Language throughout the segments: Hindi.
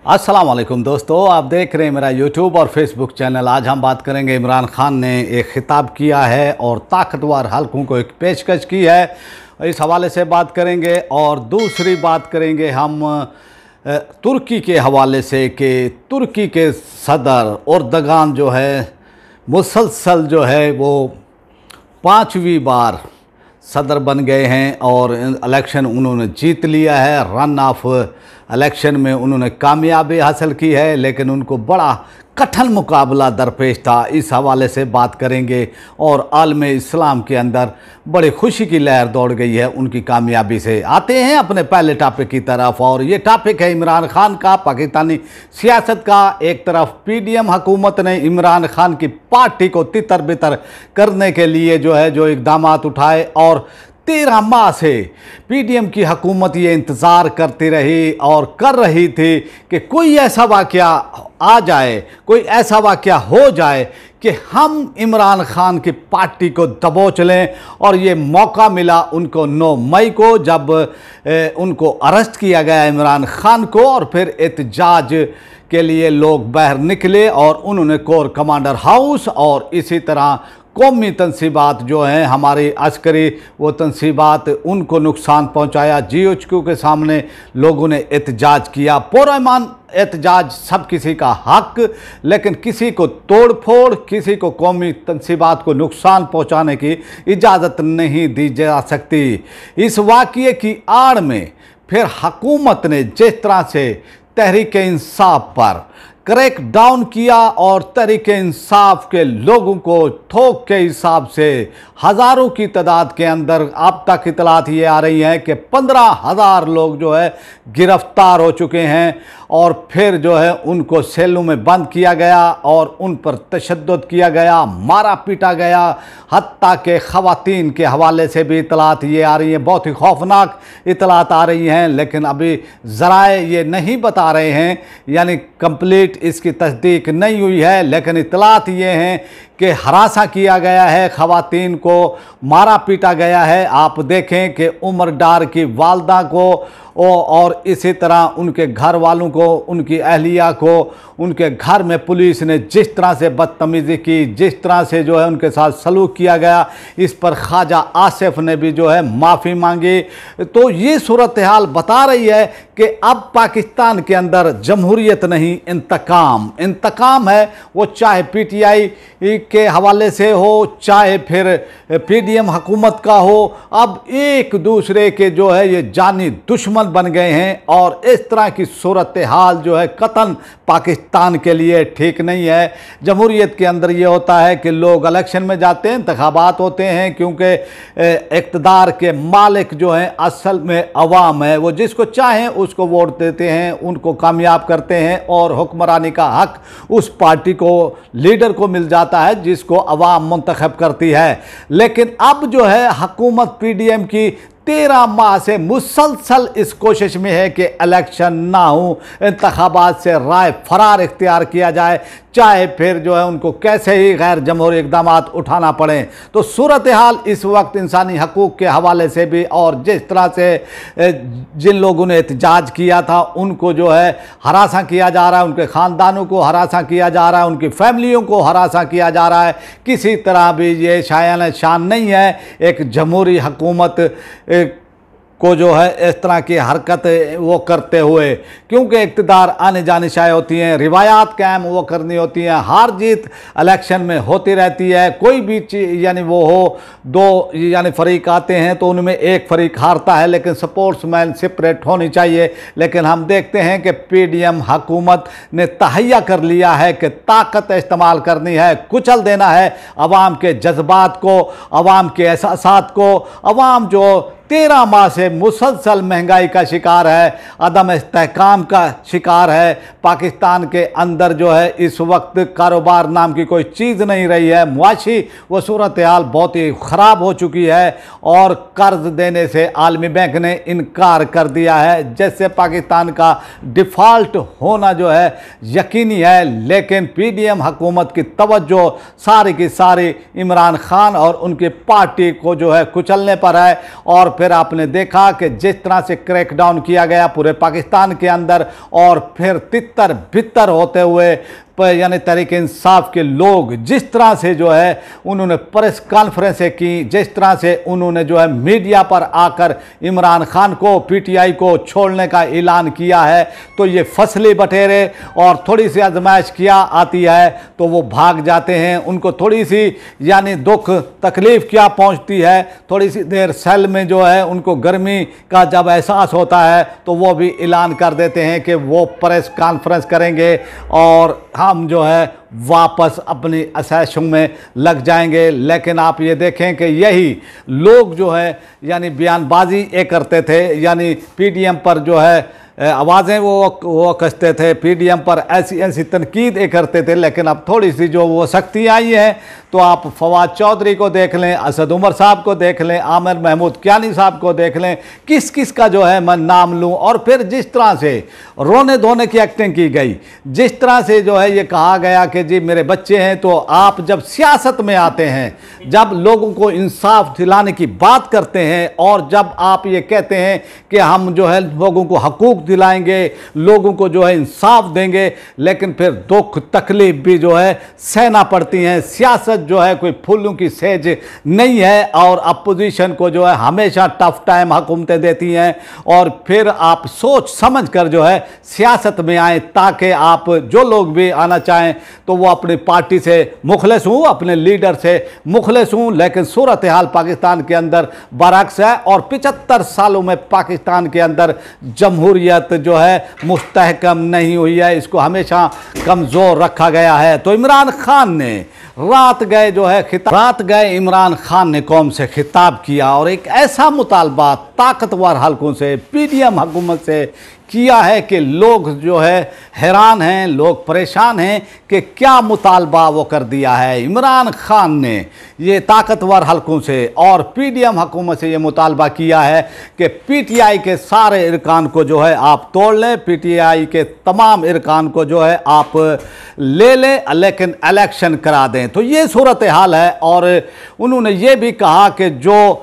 अस्सलाम वालेकुम दोस्तों, आप देख रहे हैं मेरा यूट्यूब और फेसबुक चैनल। आज हम बात करेंगे, इमरान खान ने एक खिताब किया है और ताकतवर हलकों को एक पेशकश की है, इस हवाले से बात करेंगे। और दूसरी बात करेंगे हम तुर्की के हवाले से कि तुर्की के सदर एर्दोगान जो है मुसलसल जो है वो 5वीं बार सदर बन गए हैं और इलेक्शन उन्होंने जीत लिया है। रन ऑफ इलेक्शन में उन्होंने कामयाबी हासिल की है, लेकिन उनको बड़ा कठिन मुकाबला दरपेश था। इस हवाले से बात करेंगे और आलम इस्लाम के अंदर बड़ी खुशी की लहर दौड़ गई है उनकी कामयाबी से। आते हैं अपने पहले टॉपिक की तरफ, और ये टॉपिक है इमरान खान का, पाकिस्तानी सियासत का। एक तरफ पीडीएम हुकूमत ने इमरान खान की पार्टी को तितर बितर करने के लिए जो इकदाम उठाए, और 13 माह से पीडीएम की हुकूमत ये इंतज़ार करती रही और कर रही थी कि कोई ऐसा वाक़या आ जाए, कोई ऐसा वाक़या हो जाए कि हम इमरान खान की पार्टी को दबोच लें। और ये मौका मिला उनको 9 मई को, जब उनको अरेस्ट किया गया इमरान खान को, और फिर एहतजाज के लिए लोग बाहर निकले और उन्होंने कोर कमांडर हाउस और इसी तरह कौमी तनसीबात जो हैं हमारी अस्करी, वो तनसीबात, उनको नुकसान पहुंचाया। GHQ के सामने लोगों ने एहतजाज किया, पुरअमन एहतजाज, सब किसी का हक, लेकिन किसी को तोड़ फोड़, किसी को कौमी तनसीबात को नुकसान पहुंचाने की इजाज़त नहीं दी जा सकती। इस वाक़ये की आड़ में फिर हुकूमत ने जिस तरह से तहरीक इंसाफ पर क्रैक डाउन किया और तहरीक इंसाफ के लोगों को थोक के हिसाब से हज़ारों की तादाद के अंदर अब तक इतलात ये आ रही हैं कि 15,000 लोग जो है गिरफ्तार हो चुके हैं, और फिर जो है उनको सेलों में बंद किया गया और उन पर तशद्दुद किया गया, मारा पीटा गया। हत्ता के ख़वातीन के हवाले से भी इतलात ये आ रही हैं, बहुत ही खौफनाक इतलात आ रही हैं, लेकिन अभी ज़राए ये नहीं बता रहे हैं, यानी कंप्लीट इसकी तस्दीक नहीं हुई है, लेकिन इतलात ये हैं कि हरासा किया गया है, ख़वातीन को मारा पीटा गया है। आप देखें कि उमर डार की वालदा को और इसी तरह उनके घर वालों को, उनकी अहलिया को, उनके घर में पुलिस ने जिस तरह से बदतमीज़ी की, जिस तरह से जो है उनके साथ सलूक किया गया, इस पर ख्वाजा आसिफ ने भी जो है माफ़ी मांगी। तो ये सूरत हाल बता रही है कि अब पाकिस्तान के अंदर जमहूरियत नहीं, इंतकाम है। वो चाहे PTI के हवाले से हो, चाहे फिर पीडीएम हुकूमत का हो, अब एक दूसरे के जो है ये जानी दुश्मन बन गए हैं। और इस तरह की सूरत हाल जो है कतन पाकिस्तान के लिए ठीक नहीं है। जमहूरियत के अंदर ये होता है कि लोग इलेक्शन में जाते हैं, इंतखाबात होते हैं, क्योंकि इक़्तिदार के मालिक जो हैं असल में अवाम है, वो जिसको चाहें उसको वोट देते हैं, उनको कामयाब करते हैं, और हुक्मरानी का हक उस पार्टी को, लीडर को मिल जाता है जिसको अवाम मुंतखब करती है। लेकिन अब जो है हुकूमत पीडीएम की 13 माह से मुसलसल इस कोशिश में है कि इलेक्शन ना हो, इंतखाबात से राय फरार इख्तियार किया जाए, चाहे फिर जो है उनको कैसे ही गैर जमहूरी इकदाम उठाना पड़े। तो सूरत हाल इस वक्त इंसानी हकूक़ के हवाले से भी, और जिस तरह से जिन लोगों ने एहतजाज किया था उनको जो है हरासा किया जा रहा है, उनके ख़ानदानों को हरासा किया जा रहा है, उनकी फैमिलियों को हरासा किया जा रहा है, किसी तरह भी ये शायान शान नहीं है एक जमहूरी हुकूमत को जो है इस तरह की हरकत वो करते हुए, क्योंकि इक़्तिदार आने जाने शाये होती हैं, रिवायात कायम वो करनी होती हैं, हार जीत इलेक्शन में होती रहती है। कोई भी चीज़ यानी वो हो, 2 यानी फ़रीक आते हैं तो उनमें एक फ़रीक हारता है, लेकिन स्पोर्ट्समैन सेपरेट होनी चाहिए। लेकिन हम देखते हैं कि पीडीएम हुकूमत ने तहैया कर लिया है कि ताकत इस्तेमाल करनी है, कुचल देना है अवाम के जज्बात को, अवाम के एहसासात को। अवाम जो 13 माह से मुसलसल महंगाई का शिकार है, अदम इस्तेहकाम का शिकार है, पाकिस्तान के अंदर जो है इस वक्त कारोबार नाम की कोई चीज़ नहीं रही है, मुआशी वो सूरत हाल बहुत ही ख़राब हो चुकी है, और कर्ज देने से आलमी बैंक ने इनकार कर दिया है, जैसे पाकिस्तान का डिफ़ॉल्ट होना जो है यकीनी है। लेकिन पीडीएम हुकूमत की तवज्जो सारी की सारी इमरान खान और उनकी पार्टी को जो है कुचलने पर है। और फिर आपने देखा कि जिस तरह से क्रैकडाउन किया गया पूरे पाकिस्तान के अंदर, और फिर तितर बितर होते हुए यानी तहरीक इंसाफ के लोग जिस तरह से जो है उन्होंने प्रेस कॉन्फ्रेंसें की, जिस तरह से उन्होंने जो है मीडिया पर आकर इमरान खान को, पीटीआई को छोड़ने का ऐलान किया है, तो ये फसली बटेरे और थोड़ी सी आजमाइश किया आती है तो वो भाग जाते हैं। उनको थोड़ी सी यानी दुख तकलीफ़ क्या पहुंचती है, थोड़ी सी देर सेल में जो है उनको गर्मी का जब एहसास होता है तो वो भी ऐलान कर देते हैं कि वो प्रेस कॉन्फ्रेंस करेंगे और हम जो है वापस अपनी असाइशों में लग जाएंगे। लेकिन आप ये देखें कि यही लोग जो है यानी बयानबाजी ये करते थे, यानी पीडीएम पर जो है आवाज़ें वो कसते थे, पीडीएम पर ऐसी ऐसी तनकीद ये करते थे। लेकिन अब थोड़ी सी जो वो सख्ती आई है तो आप फवाद चौधरी को देख लें, असद उमर साहब को देख लें, आमिर महमूद कियानी साहब को देख लें, किस किस का जो है मैं नाम लूं। और फिर जिस तरह से रोने धोने की एक्टिंग की गई, जिस तरह से जो है ये कहा गया कि जी मेरे बच्चे हैं, तो आप जब सियासत में आते हैं, जब लोगों को इंसाफ दिलाने की बात करते हैं और जब आप ये कहते हैं कि हम जो है लोगों को हकूक़ दिलाएंगे, लोगों को जो है इंसाफ देंगे, लेकिन फिर दुख तकलीफ भी जो है सहना पड़ती हैं। सियासत जो है कोई फूलों की सेज नहीं है और अपोजिशन को जो है हमेशा टफ टाइम हुकूमतें देती हैं। और फिर आप सोच समझ कर जो है सियासत में आए ताकि आप जो लोग भी आना चाहें तो वो अपनी पार्टी से मुखलिस हूँ, अपने लीडर से मुखलिस हूँ। लेकिन सूरत हाल पाकिस्तान के अंदर बरअक्स है और 75 सालों में पाकिस्तान के अंदर जमहूरियत जो है मुस्तहकम नहीं हुई है, इसको हमेशा कमज़ोर रखा गया है। तो इमरान खान ने रात गए इमरान खान ने कौम से खिताब किया और एक ऐसा मुतालबा ताकतवर हलकों से, पीडीएम हुकूमत से किया है कि लोग जो है हैरान हैं, लोग परेशान हैं कि क्या मुतालबा वो कर दिया है। इमरान खान ने ये ताकतवर हलकों से और पीडीएम हुकूमत से ये मुतालबा किया है कि पीटीआई के सारे इरकान को जो है आप तोड़ लें, पीटीआई के तमाम इरकान को जो है आप ले लें, लेकिन इलेक्शन करा दें। तो ये सूरत हाल है। और उन्होंने ये भी कहा कि जो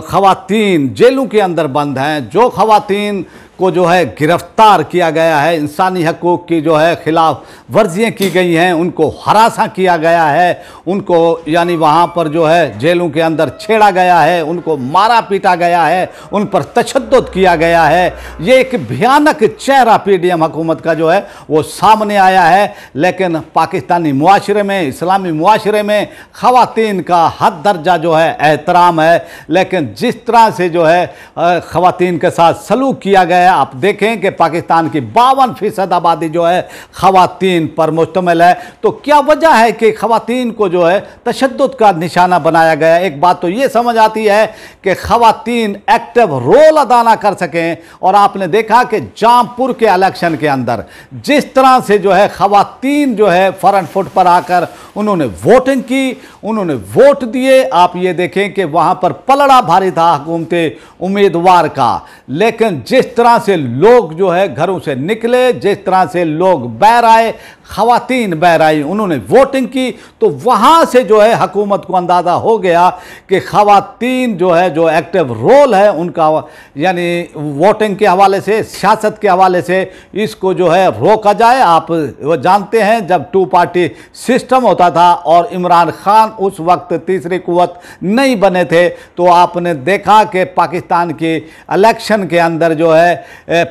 ख़वातीन जेलों के अंदर बंद हैं, जो ख़वातीन को जो है गिरफ्तार किया गया है, इंसानी हकूक़ की जो है खिलाफ वर्जियाँ की गई हैं, उनको हरासा किया गया है, उनको यानी वहाँ पर जो है जेलों के अंदर छेड़ा गया है, उनको मारा पीटा गया है, उन पर तशद्दुद किया गया है। ये एक भयानक चेहरा पीडीएम हुकूमत का जो है वो सामने आया है। लेकिन पाकिस्तानी मुआशरे में, इस्लामी मुआशरे में ख़वातीन का हद दर्जा जो है एहतराम है। लेकिन जिस तरह से जो है ख़वातीन के साथ सलूक किया गया, आप देखें कि पाकिस्तान की 52% आबादी जो है ख़वातीन पर मुश्तमिल है। तो क्या वजह है कि ख़वातीन को जो है तशद्दुद का निशाना बनाया गया? एक बात तो ये समझ आती है कि ख़वातीन एक्टिव रोल अदा ना कर सकें। और आपने देखा कि जामपुर के इलेक्शन के अंदर जिस तरह से जो है ख़वातीन जो है फ्रंट फुट पर आकर उन्होंने वोटिंग की, उन्होंने वोट दिए। आप ये देखें कि वहाँ पर पलड़ा भारी था हुकूमती उम्मीदवार का। लेकिन जिस तरह से लोग जो है घरों से निकले, जिस तरह से लोग बाहर आए, ख़वातीन बाहर आई, उन्होंने वोटिंग की, तो वहाँ से जो है हुकूमत को अंदाज़ा हो गया कि ख़वातीन जो है जो एक्टिव रोल है उनका, यानी वोटिंग के हवाले से, सियासत के हवाले से इसको जो है रोका जाए। आप वो जानते हैं जब 2 पार्टी सिस्टम होता था और इमरान खान उस वक्त तीसरी कुव्वत नहीं बने थे, तो आपने देखा कि पाकिस्तान की इलेक्शन के अंदर जो है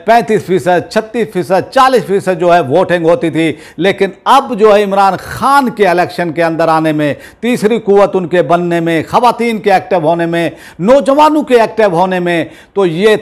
35%, 36%, 40% जो है वोटिंग होती थी। लेकिन अब जो है इमरान खान के इलेक्शन के अंदर आने में, तीसरी कुव्वत उनके बनने में, ख़वातीन के एक्टिव होने में, नौजवानों के एक्टिव होने में, तो ये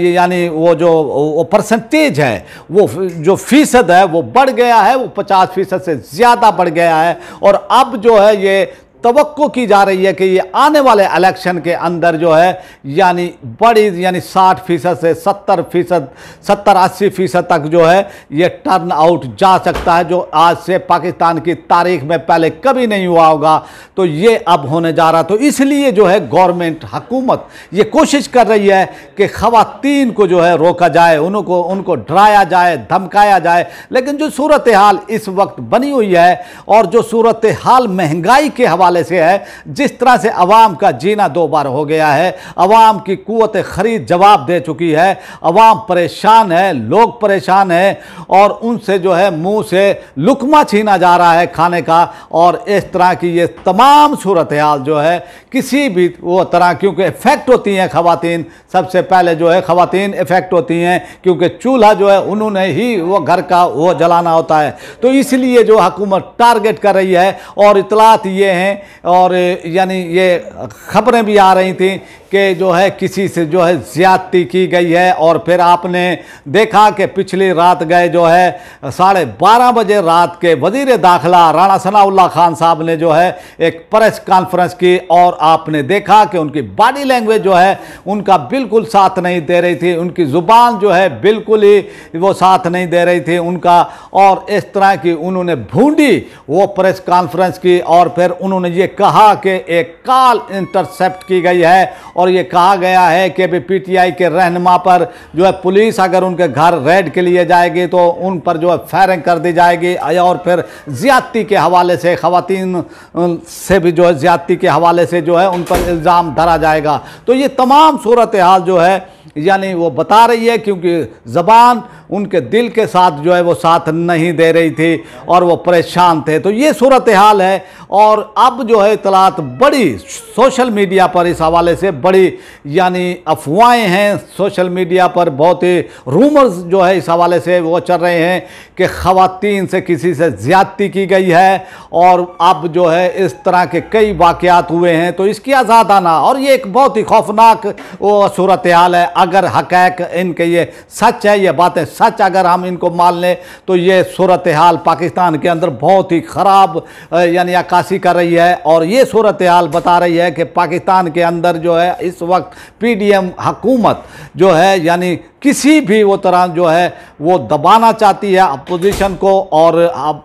यानी वो जो परसेंटेज है, वो जो फीसद है वो बढ़ गया है, वो 50% से ज़्यादा बढ़ गया है। और अब जो है ये तवक्को की जा रही है कि ये आने वाले इलेक्शन के अंदर जो है यानी बड़ी, यानी 60% से 70%, 70-80% तक जो है ये टर्न आउट जा सकता है, जो आज से पाकिस्तान की तारीख में पहले कभी नहीं हुआ होगा। तो ये अब होने जा रहा। तो इसलिए जो है गवर्नमेंट, हुकूमत ये कोशिश कर रही है कि ख़वातीन को जो है रोका जाए, उनको डराया जाए, धमकाया जाए। लेकिन जो सूरत हाल इस वक्त बनी हुई है और जो सूरत हाल महंगाई के हवाले हवाले से है, जिस तरह से अवाम का जीना दो बार हो गया है, अवाम की कुव्वत खरीद जवाब दे चुकी है, अवाम परेशान है, लोग परेशान है और उनसे जो है मुंह से लुकमा छीना जा रहा है खाने का। और इस तरह की ये तमाम सूरत हाल जो है किसी भी वो तरह, क्योंकि इफेक्ट होती हैं खवातीन, सबसे पहले जो है खवातीन इफेक्ट होती हैं, क्योंकि चूल्हा जो है उन्होंने ही वो घर का वो जलाना होता है। तो इसलिए जो हुकूमत टारगेट कर रही है, और इतलात ये हैं और यानी ये खबरें भी आ रही थी कि जो है किसी से जो है ज़्यादती की गई है। और फिर आपने देखा कि पिछली रात गए जो है 12:30 बजे रात के वज़ीर दाखिला राणा सनाउल्लाह खान साहब ने जो है एक प्रेस कॉन्फ्रेंस की, और आपने देखा कि उनकी बॉडी लैंग्वेज जो है उनका बिल्कुल साथ नहीं दे रही थी, उनकी ज़ुबान जो है बिल्कुल ही वो साथ नहीं दे रही थी उनका। और इस तरह की उन्होंने भूंडी वो प्रेस कॉन्फ्रेंस की, और फिर उन्होंने ये कहा कि एक कॉल इंटरसेप्ट की गई है, और ये कहा गया है कि भी पीटीआई के रहनुमा पर जो है पुलिस अगर उनके घर रेड के लिए जाएगी तो उन पर जो है फायरिंग कर दी जाएगी, और फिर ज़्यादती के हवाले से खवातीन से भी जो है ज़्यादती के हवाले से जो है उन पर इल्ज़ाम धरा जाएगा। तो ये तमाम सूरत हाल जो है यानी वो बता रही है, क्योंकि ज़बान उनके दिल के साथ जो है वो साथ नहीं दे रही थी और वो परेशान थे। तो ये सूरत हाल है। और अब जो है इतलात बड़ी सोशल मीडिया पर इस हवाले से बड़ी यानी अफवाहें हैं, सोशल मीडिया पर बहुत ही रूमर्स जो है इस हवाले से वो चल रहे हैं कि ख़वातीन से किसी से ज़्यादती की गई है, और अब जो है इस तरह के कई वाक़यात हुए हैं। तो इसकी आज़ादाना, और ये एक बहुत ही खौफनाक वो सूरत हाल है। अगर हक़ैक़ इनके ये सच है, ये बातें सच अगर हम इनको मान लें, तो ये सूरत हाल पाकिस्तान के अंदर बहुत ही ख़राब यानी अक्कासी कर रही है। और ये सूरत हाल बता रही है कि पाकिस्तान के अंदर जो है इस वक्त पीडीएम हुकूमत जो है यानी किसी भी वो तरह जो है वो दबाना चाहती है अपोजिशन को, और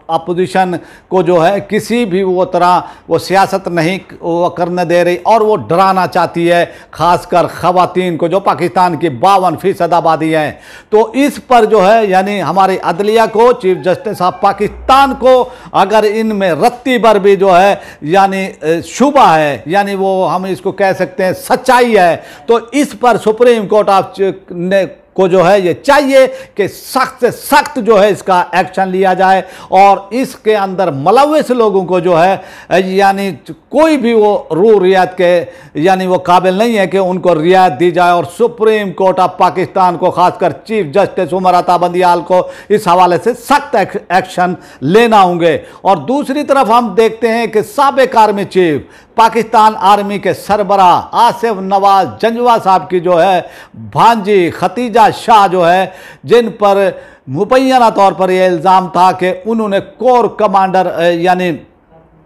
अपोजिशन को जो है किसी भी वो तरह वो सियासत नहीं वो करने दे रही, और वो डराना चाहती है ख़ासकर ख़वातीन को जो पाकिस्तान की 52% आबादी है। तो इस पर जो है यानी हमारी अदलिया को, चीफ जस्टिस ऑफ पाकिस्तान को अगर इनमें रत्ती भर भी जो है यानी शुबा है, यानी वो हम इसको कह सकते हैं सच्चाई है, तो इस पर सुप्रीम कोर्ट ऑफ ने को जो है ये चाहिए कि सख्त से सख्त जो है इसका एक्शन लिया जाए, और इसके अंदर मुलव्विस लोगों को जो है यानी कोई भी वो रू रियायत के यानी वो काबिल नहीं है कि उनको रियायत दी जाए। और सुप्रीम कोर्ट ऑफ पाकिस्तान को, खासकर चीफ जस्टिस उमर अता बंदियाल को इस हवाले से सख्त एक्शन लेना होंगे। और दूसरी तरफ हम देखते हैं कि साबिक आर्मी चीफ पाकिस्तान आर्मी के सरबराह आसिफ नवाज जंजवा साहब की जो है भांजी खतीजा शाह जो है, जिन पर मुबैना तौर पर यह इल्ज़ाम था कि उन्होंने कोर कमांडर यानी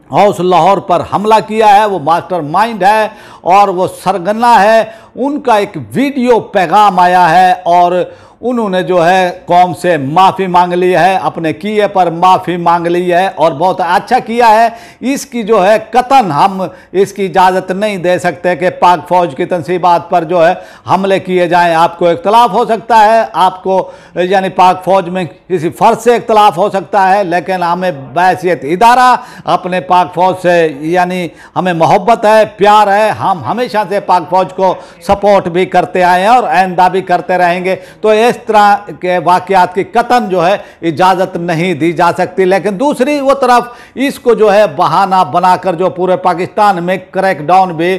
हाउस लाहौर पर हमला किया है, वो मास्टर माइंड है और वो सरगना है, उनका एक वीडियो पैगाम आया है और उन्होंने जो है कौम से माफ़ी मांग ली है, अपने किए पर माफ़ी मांग ली है और बहुत अच्छा किया है। इसकी जो है कतन हम इसकी इजाज़त नहीं दे सकते कि पाक फ़ौज की तनसीबात पर जो है हमले किए जाएं। आपको इख्तलाफ हो सकता है, आपको यानी पाक फ़ौज में किसी फ़र्ज से इख्तलाफ हो सकता है, लेकिन हमें बैसियत इदारा अपने पाक फ़ौज से यानी हमें मोहब्बत है, प्यार है, हम हमेशा से पाक फ़ौज को सपोर्ट भी करते आए हैं और आइंदा भी करते रहेंगे। तो इस तरह के वाक़यात की कतन जो है इजाज़त नहीं दी जा सकती। लेकिन दूसरी वो तरफ इसको जो है बहाना बनाकर जो पूरे पाकिस्तान में क्रैकडाउन भी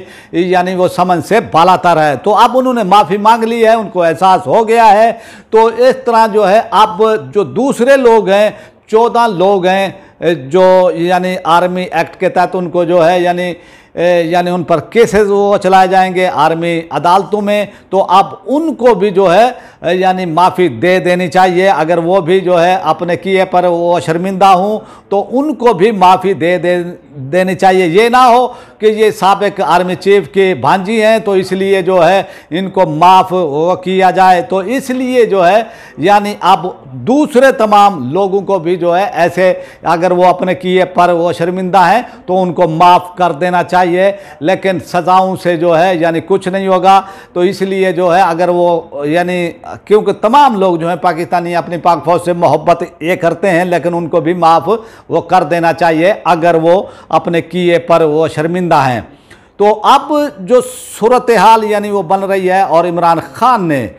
यानी वो समन से बालातर है। तो अब उन्होंने माफ़ी मांग ली है, उनको एहसास हो गया है। तो इस तरह जो है अब जो दूसरे लोग हैं, 14 लोग हैं जो यानी आर्मी एक्ट के तहत उनको जो है यानी उन पर केसेस वो चलाए जाएंगे आर्मी अदालतों में। तो अब उनको भी जो है यानी माफ़ी दे देनी चाहिए। अगर वो भी जो है अपने किए पर वो शर्मिंदा हूँ तो उनको भी माफ़ी देनी चाहिए। ये ना हो कि ये साबिक आर्मी चीफ के भांजी हैं तो इसलिए जो है इनको माफ़ वो किया जाए। तो इसलिए जो है यानी अब दूसरे तमाम लोगों को भी जो है ऐसे अगर वो अपने किए पर वो शर्मिंदा हैं तो उनको माफ़ कर देना चाहिए। चाहिए, लेकिन सज़ाओं से जो है यानी कुछ नहीं होगा। तो इसलिए जो है अगर वो यानी क्योंकि तमाम लोग जो है पाकिस्तानी अपनी पाक फौज से मोहब्बत ये करते हैं, लेकिन उनको भी माफ़ वो कर देना चाहिए अगर वो अपने किए पर वो शर्मिंदा हैं। तो अब जो सूरत हाल यानी वो बन रही है और इमरान खान ने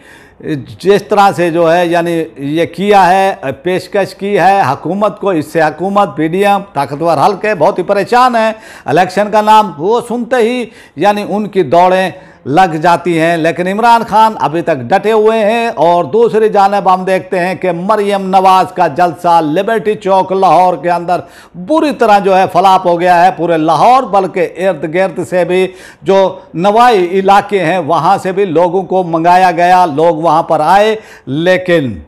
जिस तरह से जो है यानी ये किया है, पेशकश की है हुकूमत को, इससे हुकूमत पीडीएम ताकतवर हल्के बहुत ही परेशान है। इलेक्शन का नाम वो सुनते ही यानी उनकी दौड़ें लग जाती हैं, लेकिन इमरान खान अभी तक डटे हुए हैं। और दूसरी जानिब हम देखते हैं कि मरियम नवाज़ का जलसा लिबर्टी चौक लाहौर के अंदर बुरी तरह जो है फलाप हो गया है। पूरे लाहौर बल्कि इर्द गिर्द से भी जो नवाई इलाके हैं वहाँ से भी लोगों को मंगाया गया, लोग वहाँ पर आए, लेकिन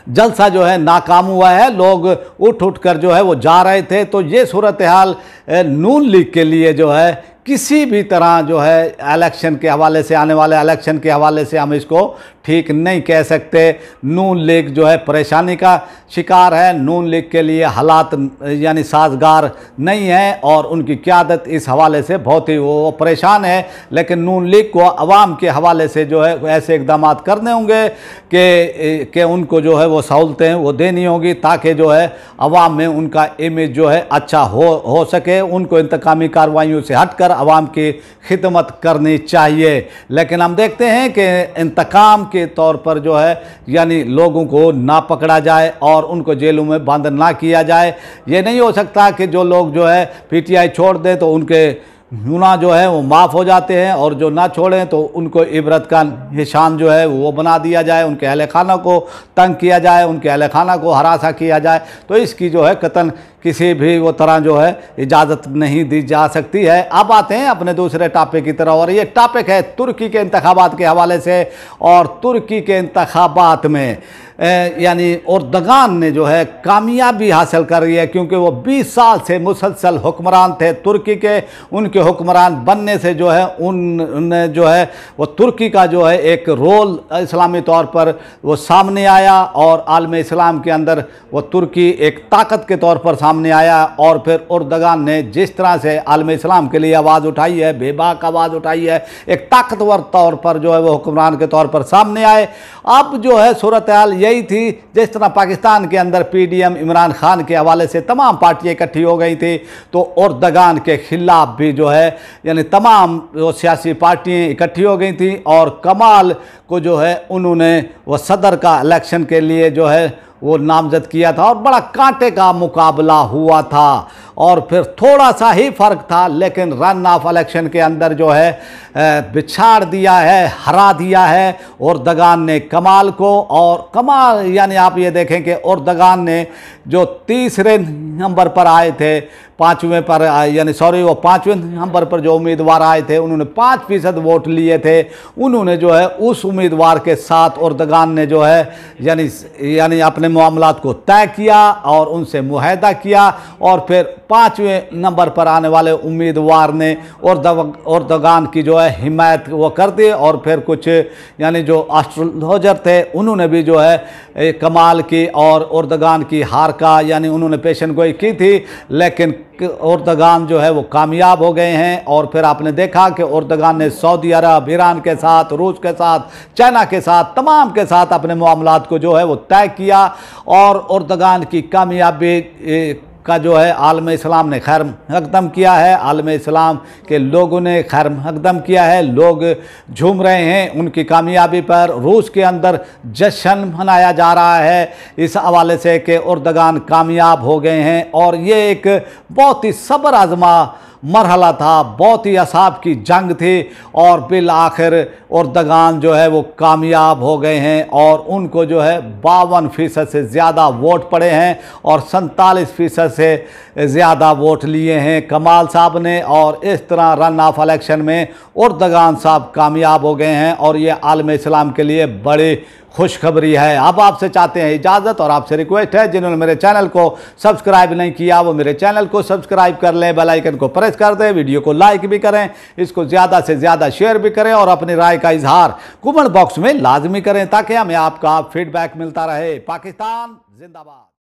जलसा जो है नाकाम हुआ है। लोग उठ उठ कर जो है वो जा रहे थे। तो ये सूरत हाल नून लीग के लिए जो है किसी भी तरह जो है इलेक्शन के हवाले से, आने वाले इलेक्शन के हवाले से हम इसको ठीक नहीं कह सकते। नून लीग जो है परेशानी का शिकार है, नून लीग के लिए हालात यानी साजगार नहीं है और उनकी क़यादत इस हवाले से बहुत ही वो परेशान है। लेकिन नून लीग को अवाम के हवाले से जो है ऐसे इकदाम करने होंगे कि उनको जो है वो सहूलतें वो देनी होगी ताकि जो है अवाम में उनका इमेज जो है अच्छा हो सके। उनको इंतकामी कार्रवाइयों से हटकर अवाम की खिदमत करनी चाहिए। लेकिन हम देखते हैं कि इंतकाम के तौर पर जो है यानी लोगों को ना पकड़ा जाए और उनको जेलों में बंद ना किया जाए। ये नहीं हो सकता कि जो लोग जो है पीटीआई छोड़ दें तो उनके गुनाह जो है वो माफ़ हो जाते हैं और जो ना छोड़ें तो उनको इबरत का निशान जो है वो बना दिया जाए, उनके अहल खाना को तंग किया जाए, उनके अहल खाना को हरासा किया जाए। तो इसकी जो है कतन किसी भी वो तरह जो है इजाज़त नहीं दी जा सकती है। अब आते हैं अपने दूसरे टॉपिक की तरफ और ये टॉपिक है तुर्की के इंतखाबात के हवाले से। और तुर्की के इंतखाबात में यानी एर्दोगान ने जो है कामयाबी हासिल कर रही है, क्योंकि वो 20 साल से मुसलसल हुक्मरान थे तुर्की के। उनके हुक्मरान बनने से जो है उनने जो है वो तुर्की का जो है एक रोल इस्लामी तौर पर वो सामने आया और आलम इस्लाम के अंदर वो तुर्की एक ताकत के तौर पर सामने आया। और फिर एर्दोगान ने जिस तरह से आलम इस्लाम के लिए आवाज़ उठाई है, बेबाक आवाज़ उठाई है, एक ताकतवर तौर पर जो है वो हुक्मरान के तौर पर सामने आए। अब जो है सूरत हाल यही थी, जिस तरह पाकिस्तान के अंदर पीडीएम इमरान खान के हवाले से तमाम पार्टियां इकट्ठी हो गई थी, तो एर्दोगान के खिलाफ भी जो है यानी तमाम वो सियासी पार्टियां इकट्ठी हो गई थी और कमाल को जो है उन्होंने वो सदर का इलेक्शन के लिए जो है वो नामजद किया था और बड़ा कांटे का मुकाबला हुआ था। और फिर थोड़ा सा ही फ़र्क था, लेकिन रन ऑफ इलेक्शन के अंदर जो है बिछाड़ दिया है, हरा दिया है एर्दोगान ने कमाल को। और कमाल यानी आप ये देखें कि एर्दोगान ने जो तीसरे नंबर पर आए थे, पाँचवें पर यानी सॉरी वो पाँचवें नंबर पर जो उम्मीदवार आए थे उन्होंने 5% वोट लिए थे। उन्होंने जो है उस उम्मीदवार के साथ एर्दोगान ने जो है यानी अपने मामलात को तय किया और उनसे मुआहदा किया। और फिर 5वें नंबर पर आने वाले उम्मीदवार ने एर्दोगान की जो है हिमायत वो कर दी। और फिर कुछ यानी जो एस्ट्रोलॉजर थे उन्होंने भी जो है कमाल की और एर्दोगान की हार का यानी उन्होंने पेशन गोई की थी, लेकिन एर्दोगान जो है वो कामयाब हो गए हैं। और फिर आपने देखा कि एर्दोगान ने सऊदी अरब, ईरान के साथ, रूस के साथ, चाइना के साथ, तमाम के साथ अपने मामलात को जो है वो तय किया। और एर्दोगान की कामयाबी का जो है आलम इस्लाम ने खैर मकदम किया है, आलम इस्लाम के लोगों ने खैर मकदम किया है, लोग झूम रहे हैं उनकी कामयाबी पर। रूस के अंदर जश्न मनाया जा रहा है इस हवाले से कि एर्दोगान कामयाब हो गए हैं। और ये एक बहुत ही सब्र आजमा मरहला था, बहुत ही असाब की जंग थी और बिल आखिर एर्दोगान जो है वो कामयाब हो गए हैं और उनको जो है 52% से ज़्यादा वोट पड़े हैं और 47% से ज़्यादा वोट लिए हैं कमाल साहब ने। और इस तरह रन ऑफ इलेक्शन में एर्दोगान साहब कामयाब हो गए हैं और ये आलम इस्लाम के लिए बड़ी खुशखबरी है। अब आपसे चाहते हैं इजाज़त और आपसे रिक्वेस्ट है, जिन्होंने मेरे चैनल को सब्सक्राइब नहीं किया वो मेरे चैनल को सब्सक्राइब कर लें, बेल आइकन को प्रेस कर दें, वीडियो को लाइक भी करें, इसको ज़्यादा से ज़्यादा शेयर भी करें और अपनी राय का इजहार कमेंट बॉक्स में लाजमी करें ताकि हमें आपका फीडबैक मिलता रहे। पाकिस्तान जिंदाबाद।